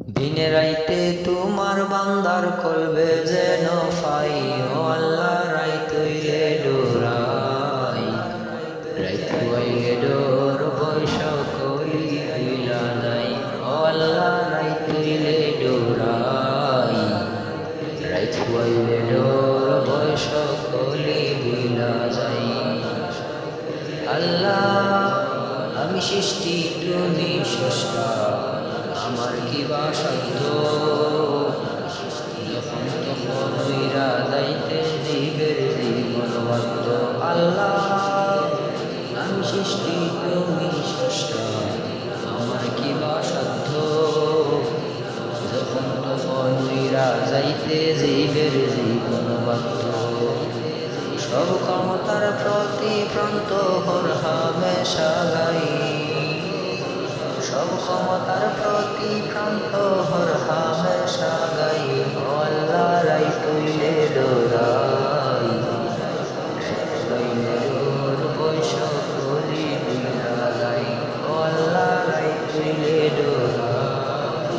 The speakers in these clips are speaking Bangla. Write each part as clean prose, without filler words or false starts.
দিনে রাইতে তোমার বান্দার কলবে যেন ফাই, ও আল্লাহ রাইত হইলে ডোরাই, রাইত হইলে ডোর বৈশ কলি হইলা নাই, ও আল্লাহ রাইত হইলে ডোরাই, রাইত হইলে ডোর বৈশ কলি হইলা যাই। আল্লাহ আমি সৃষ্টি তুমি স্রষ্টা, আমার কি বা সাধ্য, যখন তখন হইরা যাইতে জীবের জীবন বাধ্য। আল্লাহ আমি সৃষ্টি তুমি স্রষ্টা, আমার কি বা সাধ্য, যখন তখন হইরা যাইতে জীবের জীবন বাধ্য। সব ক্ষমতার প্রতি প্রান্ত হর হামেশা গাই, সব ক্ষমতার প্রতি প্রান্ত হর হামেশা গাই, ও আল্লাহ রাইত হইলে ডোরাই, হইলে ডোর বৈশ কলি হইলা যাই, ও আল্লাহ রাইত হইলে ডোরাই,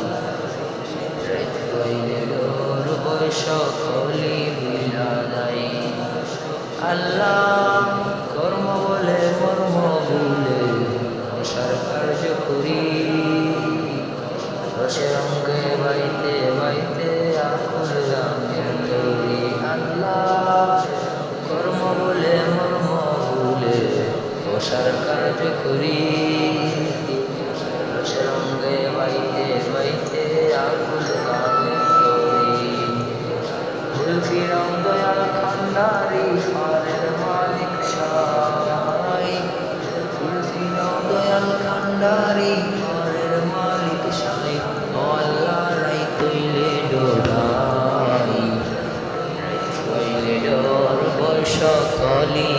রাইত হইলে ডোর বৈশ কলি হইলা যাই। আল্লাহ কর্ম বলে মর্ম ভুলে রসার কার্য করি, রসের অঙ্গে বাইতে বাইতে আকুল গানের তরি। আল্লাহ কর্ম বলে মর্ম ভুলে রসার কার্য করি, রসের অঙ্গে বাইতে বাইতে আকুল গানের তরি। জুলফিরাম দয়াল খান্ডারি ফারের মালিক সাই, জুলফিরাম দয়াল খান্ডারি ফারের মালিক সাই, ও আল্লাহ রাইত হইলে ডোরাই, রাইত হইলে ডোর বৈশ কলি